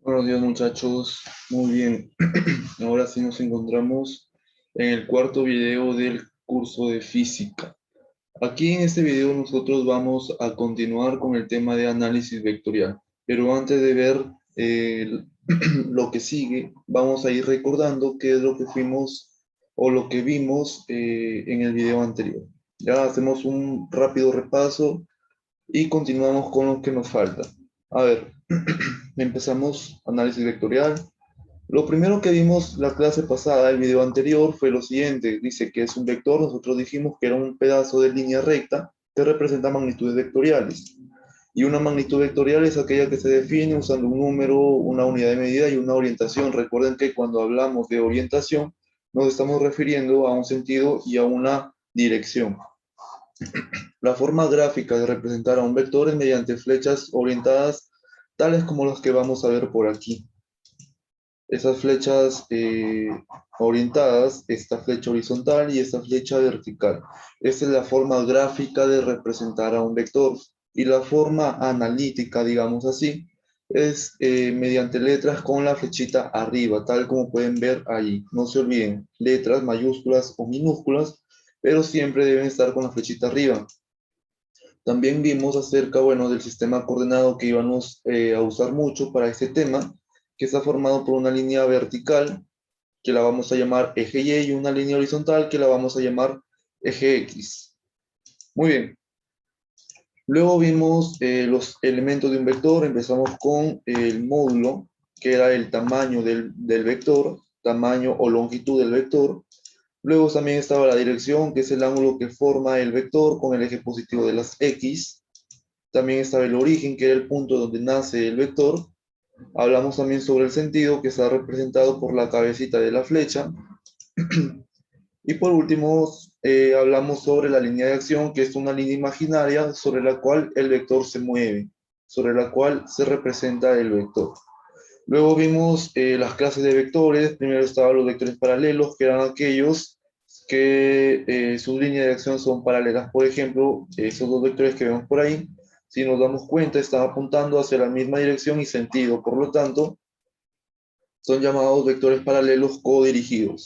Buenos días muchachos, muy bien. Ahora sí nos encontramos en el cuarto video del curso de física. Aquí en este video nosotros vamos a continuar con el tema de análisis vectorial. Pero antes de ver lo que sigue, vamos a ir recordando qué es lo que fuimos o lo que vimos en el video anterior. Ya hacemos un rápido repaso y continuamos con lo que nos falta. A ver, empezamos análisis vectorial. Lo primero que vimos la clase pasada, el video anterior, fue lo siguiente. Dice que es un vector, nosotros dijimos que era un pedazo de línea recta que representa magnitudes vectoriales. Y una magnitud vectorial es aquella que se define usando un número, una unidad de medida y una orientación. Recuerden que cuando hablamos de orientación, nos estamos refiriendo a un sentido y a una dirección. La forma gráfica de representar a un vector es mediante flechas orientadas, tales como las que vamos a ver por aquí. Esas flechas orientadas, esta flecha horizontal y esta flecha vertical. Esta es la forma gráfica de representar a un vector. Y la forma analítica, digamos así, es mediante letras con la flechita arriba, tal como pueden ver ahí. No se olviden, letras mayúsculas o minúsculas, pero siempre deben estar con la flechita arriba. También vimos acerca, bueno, del sistema coordenado que íbamos a usar mucho para este tema, que está formado por una línea vertical, que la vamos a llamar eje Y, y una línea horizontal, que la vamos a llamar eje X. Muy bien. Luego vimos los elementos de un vector. Empezamos con el módulo, que era el tamaño del vector, tamaño o longitud del vector. Luego también estaba la dirección, que es el ángulo que forma el vector con el eje positivo de las X. También estaba el origen, que era el punto donde nace el vector. Hablamos también sobre el sentido, que está representado por la cabecita de la flecha. Y por último, hablamos sobre la línea de acción, que es una línea imaginaria sobre la cual el vector se mueve, sobre la cual se representa el vector. Luego vimos las clases de vectores. Primero estaban los vectores paralelos, que eran aquellos que sus líneas de acción son paralelas. Por ejemplo, esos dos vectores que vemos por ahí, si nos damos cuenta, están apuntando hacia la misma dirección y sentido. Por lo tanto, son llamados vectores paralelos codirigidos.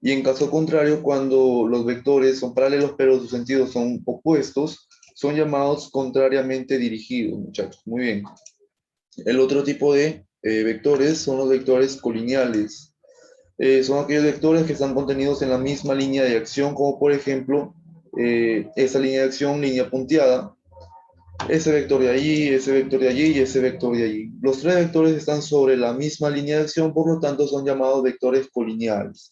Y en caso contrario, cuando los vectores son paralelos pero sus sentidos son opuestos, son llamados contrariamente dirigidos, muchachos. Muy bien. El otro tipo de vectores son los vectores colineales. Son aquellos vectores que están contenidos en la misma línea de acción, como por ejemplo, esa línea de acción, línea punteada, ese vector de allí, ese vector de allí y ese vector de allí. Los tres vectores están sobre la misma línea de acción, por lo tanto son llamados vectores colineales.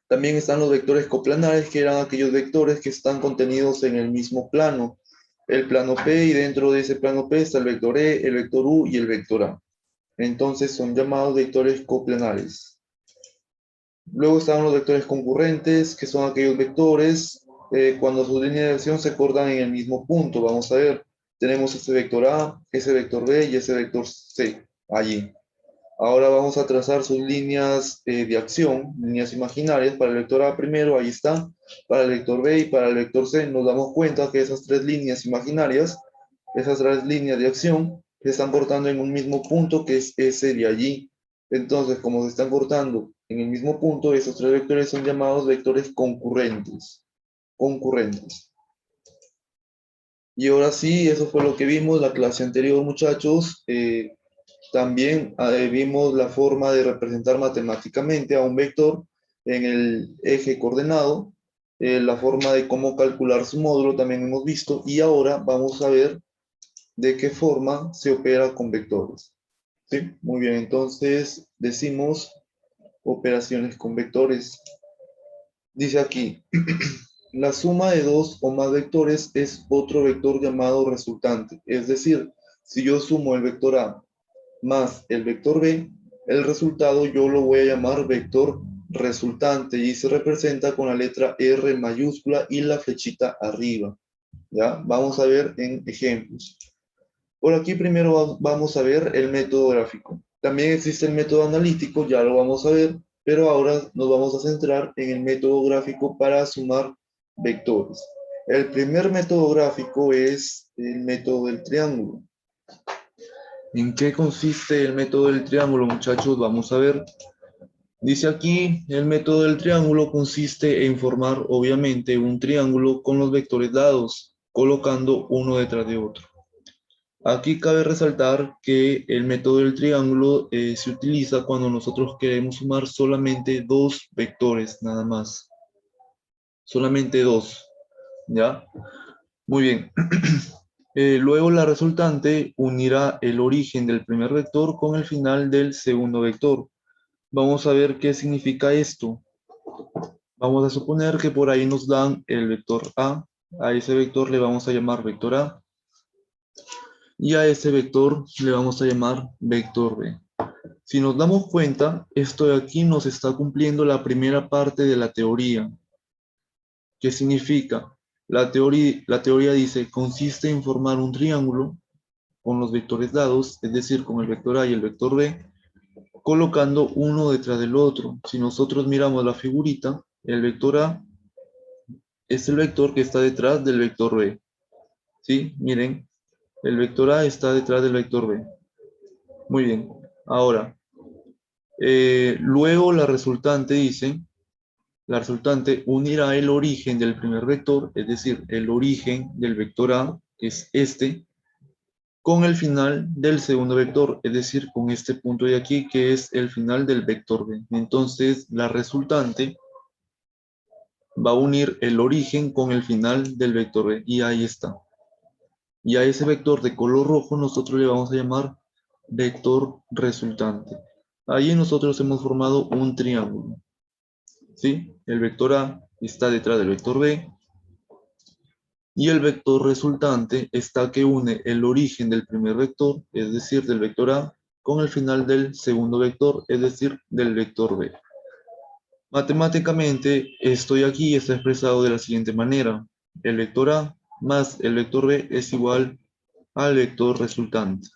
También están los vectores coplanares, que eran aquellos vectores que están contenidos en el mismo plano, el plano P, y dentro de ese plano P está el vector E, el vector U y el vector A. Entonces son llamados vectores coplanares. Luego están los vectores concurrentes, que son aquellos vectores cuando sus líneas de acción se cortan en el mismo punto. Vamos a ver, tenemos ese vector A, ese vector B y ese vector C allí. Ahora vamos a trazar sus líneas de acción, líneas imaginarias. Para el vector A primero, ahí está. Para el vector B y para el vector C nos damos cuenta que esas tres líneas imaginarias, esas tres líneas de acción, se están cortando en un mismo punto, que es ese de allí. Entonces, como se están cortando en el mismo punto, esos tres vectores son llamados vectores concurrentes. Concurrentes. Y ahora sí, eso fue lo que vimos la clase anterior, muchachos. También vimos la forma de representar matemáticamente a un vector en el eje coordenado, la forma de cómo calcular su módulo también hemos visto, y ahora vamos a ver de qué forma se opera con vectores. ¿Sí? Muy bien, entonces decimos operaciones con vectores. Dice aquí, la suma de dos o más vectores es otro vector llamado resultante. Es decir, si yo sumo el vector A más el vector B, el resultado yo lo voy a llamar vector resultante y se representa con la letra R mayúscula y la flechita arriba. ¿Ya? Vamos a ver en ejemplos. Por aquí primero vamos a ver el método gráfico. También existe el método analítico, ya lo vamos a ver, pero ahora nos vamos a centrar en el método gráfico para sumar vectores. El primer método gráfico es el método del triángulo. ¿En qué consiste el método del triángulo, muchachos? Vamos a ver. Dice aquí, el método del triángulo consiste en formar, obviamente, un triángulo con los vectores dados, colocando uno detrás de otro. Aquí cabe resaltar que el método del triángulo se utiliza cuando nosotros queremos sumar solamente dos vectores, nada más. Solamente dos, ¿ya? Muy bien. Luego la resultante unirá el origen del primer vector con el final del segundo vector. Vamos a ver qué significa esto. Vamos a suponer que por ahí nos dan el vector A ese vector le vamos a llamar vector A, y a ese vector le vamos a llamar vector B. Si nos damos cuenta, esto de aquí nos está cumpliendo la primera parte de la teoría. ¿Qué significa? La teoría dice, consiste en formar un triángulo con los vectores dados, es decir, con el vector A y el vector B, colocando uno detrás del otro. Si nosotros miramos la figurita, el vector A es el vector que está detrás del vector B. ¿Sí? Miren, el vector A está detrás del vector B. Muy bien. Ahora, luego la resultante unirá el origen del primer vector, es decir, el origen del vector A, que es este, con el final del segundo vector, es decir, con este punto de aquí, que es el final del vector B. Entonces, la resultante va a unir el origen con el final del vector B, y ahí está. Y a ese vector de color rojo nosotros le vamos a llamar vector resultante. Ahí nosotros hemos formado un triángulo. ¿Sí? El vector A está detrás del vector B, y el vector resultante está que une el origen del primer vector, es decir, del vector A, con el final del segundo vector, es decir, del vector B. Matemáticamente, esto de aquí está expresado de la siguiente manera. El vector A más el vector B es igual al vector resultante.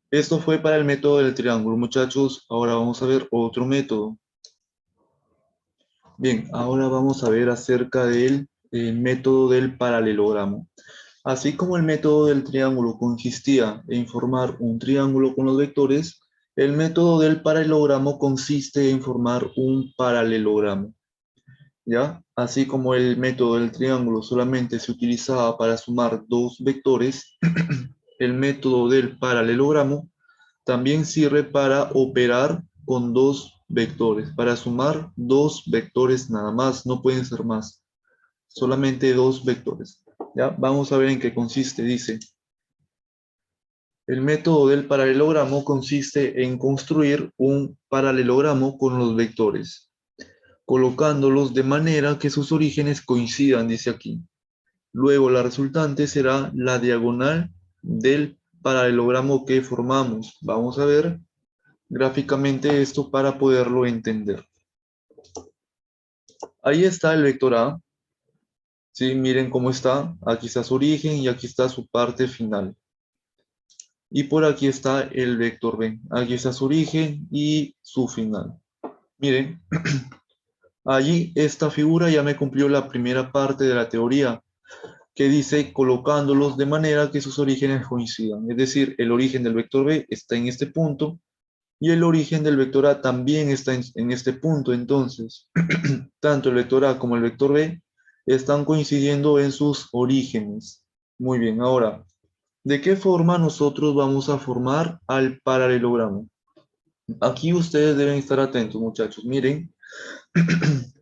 Esto fue para el método del triángulo, muchachos. Ahora vamos a ver otro método. Bien, ahora vamos a ver acerca del método del paralelogramo. Así como el método del triángulo consistía en formar un triángulo con los vectores, el método del paralelogramo consiste en formar un paralelogramo. ¿Ya? Así como el método del triángulo solamente se utilizaba para sumar dos vectores, el método del paralelogramo también sirve para operar con dos vectores, para sumar dos vectores nada más, no pueden ser más, solamente dos vectores. ¿Ya? Vamos a ver en qué consiste. Dice, el método del paralelogramo consiste en construir un paralelogramo con los vectores, colocándolos de manera que sus orígenes coincidan, dice aquí. Luego la resultante será la diagonal del paralelogramo que formamos. Vamos a ver gráficamente esto para poderlo entender. Ahí está el vector A. ¿Sí? Miren cómo está. Aquí está su origen y aquí está su parte final. Y por aquí está el vector B. Aquí está su origen y su final. Miren, allí esta figura ya me cumplió la primera parte de la teoría, que dice colocándolos de manera que sus orígenes coincidan. Es decir, el origen del vector B está en este punto y el origen del vector A también está en este punto. Entonces, tanto el vector A como el vector B están coincidiendo en sus orígenes. Muy bien, ahora, ¿de qué forma nosotros vamos a formar al paralelogramo? Aquí ustedes deben estar atentos, muchachos. Miren,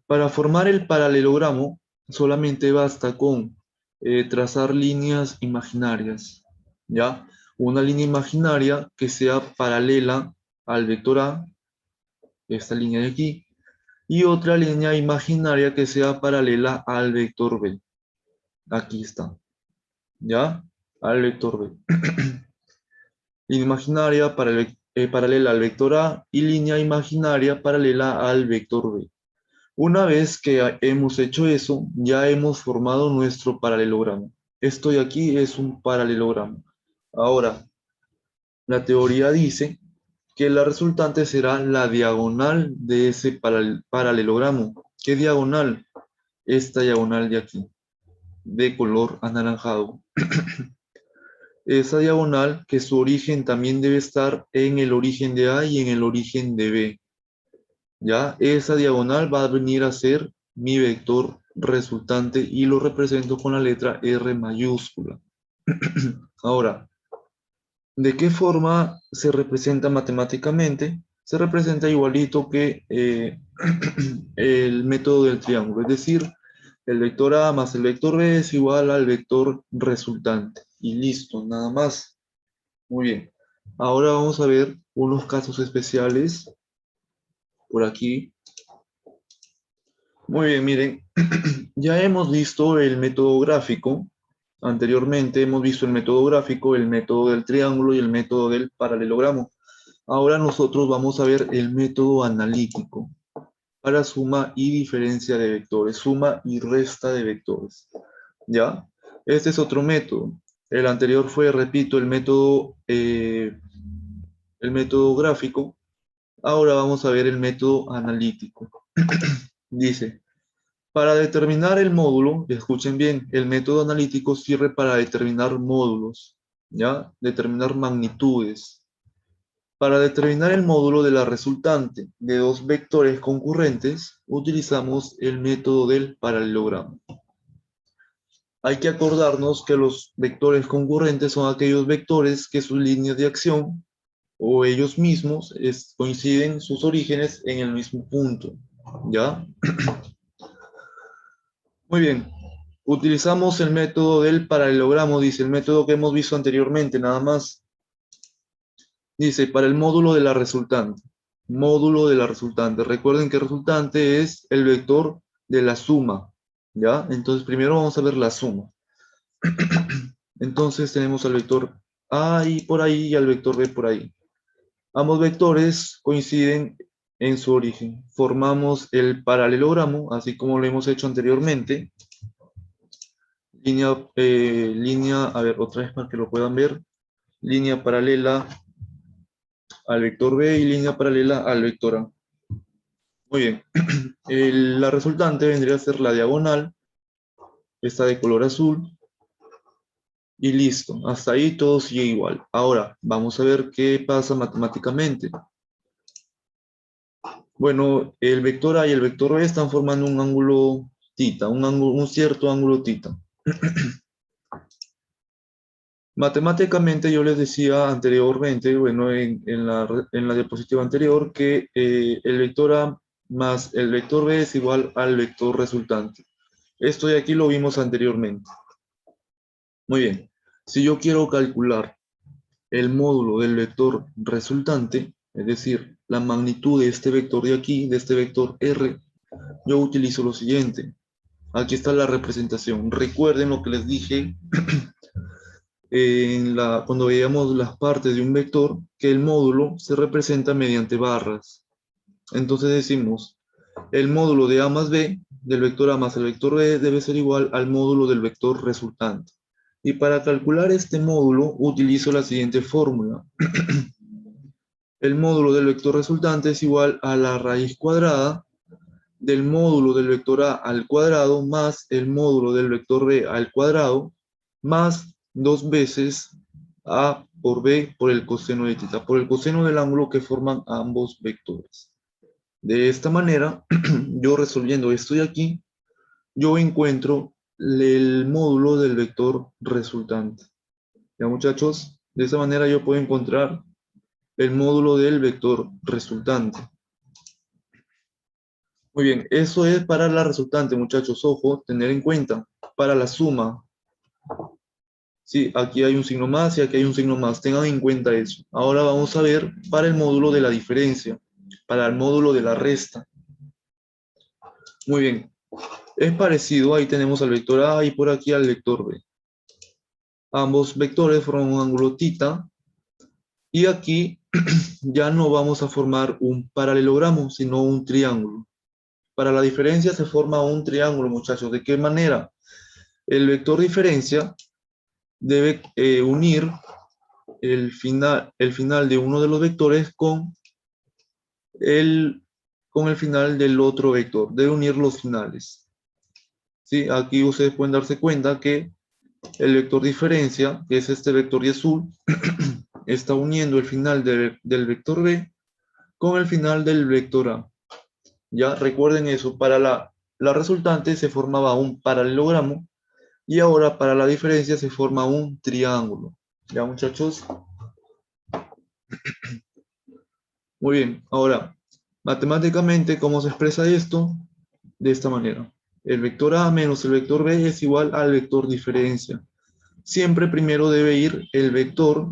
para formar el paralelogramo solamente basta con trazar líneas imaginarias, ¿ya? Una línea imaginaria que sea paralela al vector A, esta línea de aquí, y otra línea imaginaria que sea paralela al vector B. Aquí está, ¿ya? Al vector B. Línea imaginaria paralela al vector A y línea imaginaria paralela al vector B. Una vez que hemos hecho eso, ya hemos formado nuestro paralelogramo. Esto de aquí es un paralelogramo. Ahora, la teoría dice que la resultante será la diagonal de ese paralelogramo. ¿Qué diagonal? Esta diagonal de aquí, de color anaranjado. esa diagonal, que su origen también debe estar en el origen de A y en el origen de B. ¿Ya? Esa diagonal va a venir a ser mi vector resultante y lo represento con la letra R mayúscula. Ahora, ¿de qué forma se representa matemáticamente? Se representa igualito que el método del triángulo, es decir, el vector A más el vector B es igual al vector resultante. Y listo, nada más. Muy bien. Ahora vamos a ver unos casos especiales por aquí. Muy bien, miren, ya hemos visto el método gráfico. Anteriormente hemos visto el método gráfico, el método del triángulo y el método del paralelogramo. Ahora nosotros vamos a ver el método analítico para suma y diferencia de vectores, suma y resta de vectores. ¿Ya? Este es otro método. El anterior fue, repito, el método gráfico. Ahora vamos a ver el método analítico. Dice, para determinar el módulo, escuchen bien, el método analítico sirve para determinar módulos, ¿ya? Determinar magnitudes. Para determinar el módulo de la resultante de dos vectores concurrentes, utilizamos el método del paralelogramo. Hay que acordarnos que los vectores concurrentes son aquellos vectores que sus líneas de acción o ellos mismos coinciden sus orígenes en el mismo punto, ¿ya? Muy bien. Utilizamos el método del paralelogramo, dice el método que hemos visto anteriormente, nada más. Dice, para el módulo de la resultante. Módulo de la resultante. Recuerden que resultante es el vector de la suma, ¿ya? Entonces, primero vamos a ver la suma. Entonces, tenemos al vector A y por ahí y al vector B por ahí. Ambos vectores coinciden en su origen. Formamos el paralelogramo, así como lo hemos hecho anteriormente. Línea, a ver, otra vez para que lo puedan ver. Línea paralela al vector B y línea paralela al vector A. Muy bien. La resultante vendría a ser la diagonal. Está de color azul. Y listo. Hasta ahí todo sigue igual. Ahora, vamos a ver qué pasa matemáticamente. Bueno, el vector A y el vector B están formando un ángulo tita, un cierto ángulo tita. Matemáticamente yo les decía anteriormente, bueno, en la diapositiva anterior, que el vector A más el vector B es igual al vector resultante. Esto de aquí lo vimos anteriormente. Muy bien. Si yo quiero calcular el módulo del vector resultante, es decir, la magnitud de este vector de aquí, de este vector R, yo utilizo lo siguiente. Aquí está la representación. Recuerden lo que les dije cuando veíamos las partes de un vector, que el módulo se representa mediante barras. Entonces decimos, el módulo de A más B, del vector A más el vector B, debe ser igual al módulo del vector resultante. Y para calcular este módulo, utilizo la siguiente fórmula. El módulo del vector resultante es igual a la raíz cuadrada del módulo del vector A al cuadrado más el módulo del vector B al cuadrado más 2 veces A por B por el coseno de teta, por el coseno del ángulo que forman ambos vectores. De esta manera, yo resolviendo esto de aquí, yo encuentro el módulo del vector resultante. ¿Ya, muchachos? De esa manera yo puedo encontrar el módulo del vector resultante. Muy bien, eso es para la resultante, muchachos. Ojo, tener en cuenta. Para la suma. Sí, aquí hay un signo más y aquí hay un signo más. Tengan en cuenta eso. Ahora vamos a ver para el módulo de la diferencia. Para el módulo de la resta. Muy bien. Es parecido. Ahí tenemos al vector A y por aquí al vector B. Ambos vectores forman un ángulo tita. Y aquí ya no vamos a formar un paralelogramo, sino un triángulo. Para la diferencia se forma un triángulo, muchachos. ¿De qué manera? El vector diferencia debe unir el final de uno de los vectores con el final del otro vector. Debe unir los finales. ¿Sí? Aquí ustedes pueden darse cuenta que El vector diferencia, que es este vector y azul, está uniendo el final del vector B con el final del vector A. Ya recuerden eso, para la resultante se formaba un paralelogramo y ahora para la diferencia se forma un triángulo. ¿Ya, muchachos? Muy bien, ahora, matemáticamente, ¿cómo se expresa esto? De esta manera. El vector A menos el vector B es igual al vector diferencia. Siempre primero debe ir el vector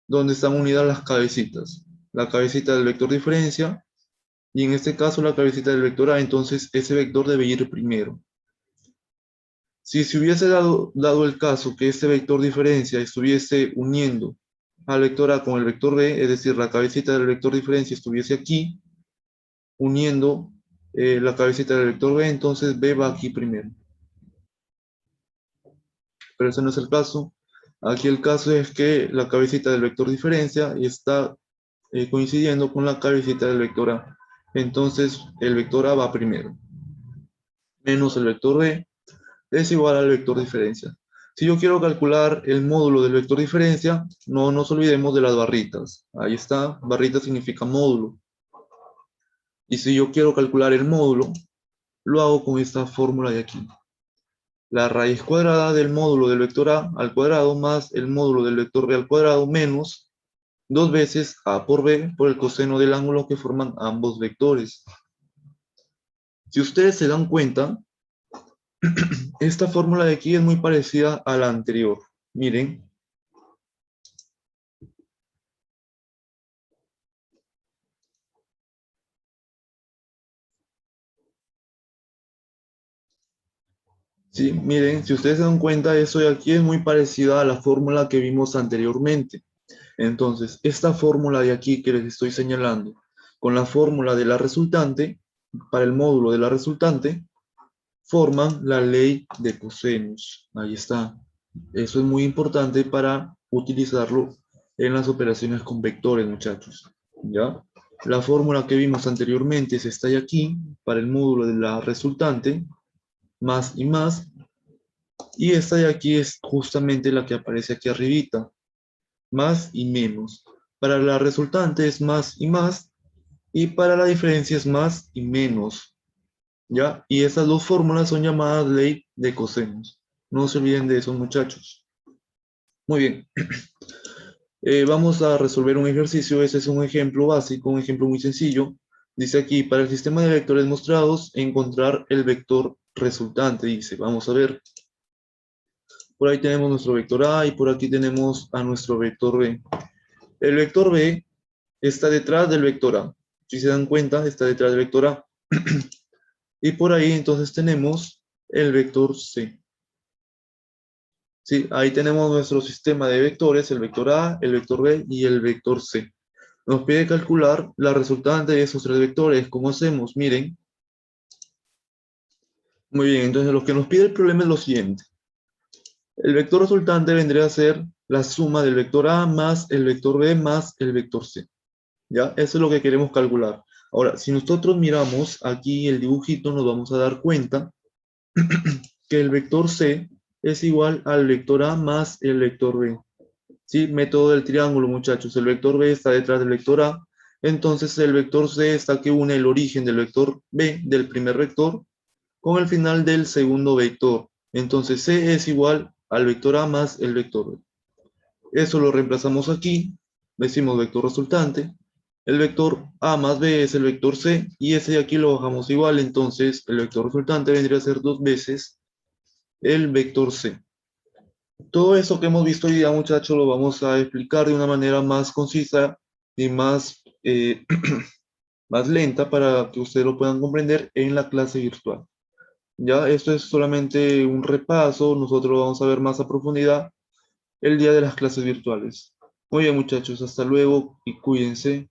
donde están unidas las cabecitas. La cabecita del vector diferencia y en este caso la cabecita del vector A, entonces ese vector debe ir primero. Si se hubiese dado el caso que este vector diferencia estuviese uniendo al vector A con el vector B, es decir, la cabecita del vector diferencia estuviese aquí, uniendo la cabecita del vector B, entonces B va aquí primero. Pero ese no es el caso. Aquí el caso es que la cabecita del vector diferencia está coincidiendo con la cabecita del vector A. Entonces el vector A va primero, menos el vector B es igual al vector diferencia. Si yo quiero calcular el módulo del vector diferencia, no nos olvidemos de las barritas. Ahí está, barrita significa módulo. Y si yo quiero calcular el módulo, lo hago con esta fórmula de aquí. La raíz cuadrada del módulo del vector A al cuadrado más el módulo del vector B al cuadrado menos 2 veces A por B por el coseno del ángulo que forman ambos vectores. Si ustedes se dan cuenta, esta fórmula de aquí es muy parecida a la anterior. Miren. Sí, miren, si ustedes se dan cuenta, eso de aquí es muy parecida a la fórmula que vimos anteriormente. Entonces, esta fórmula de aquí que les estoy señalando, con la fórmula de la resultante, para el módulo de la resultante, forman la ley de cosenos. Ahí está. Eso es muy importante para utilizarlo en las operaciones con vectores, muchachos. ¿Ya? La fórmula que vimos anteriormente es esta de aquí, para el módulo de la resultante, más y más, y esta de aquí es justamente la que aparece aquí arribita, más y menos. Para la resultante es más, y para la diferencia es más y menos. ¿Ya? Y esas dos fórmulas son llamadas ley de cosenos. No se olviden de eso, muchachos. Muy bien. Vamos a resolver un ejercicio. Ese es un ejemplo básico, un ejemplo muy sencillo. Dice aquí, para el sistema de vectores mostrados, encontrar el vector resultante. Dice, vamos a ver. Por ahí tenemos nuestro vector A y por aquí tenemos a nuestro vector B. El vector B está detrás del vector A. Si se dan cuenta, está detrás del vector A. Y por ahí entonces tenemos el vector C. Sí, ahí tenemos nuestro sistema de vectores, el vector A, el vector B y el vector C. Nos pide calcular la resultante de esos tres vectores. ¿Cómo hacemos? Miren. Muy bien, entonces lo que nos pide el problema es lo siguiente. El vector resultante vendría a ser la suma del vector A más el vector B más el vector C. ¿Ya? Eso es lo que queremos calcular. Ahora, si nosotros miramos aquí el dibujito, nos vamos a dar cuenta que el vector C es igual al vector A más el vector B. ¿Sí? Método del triángulo, muchachos. El vector B está detrás del vector A. Entonces el vector C está que une el origen del vector B, del primer vector, con el final del segundo vector. Entonces C es igual al vector A más el vector B. Eso lo reemplazamos aquí. Decimos vector resultante. El vector A más B es el vector C y ese de aquí lo bajamos igual. Entonces el vector resultante vendría a ser 2 veces el vector C. Todo eso que hemos visto hoy día, muchachos, lo vamos a explicar de una manera más concisa y más, más lenta para que ustedes lo puedan comprender en la clase virtual. Ya, esto es solamente un repaso, nosotros lo vamos a ver más a profundidad el día de las clases virtuales. Muy bien, muchachos, hasta luego y cuídense.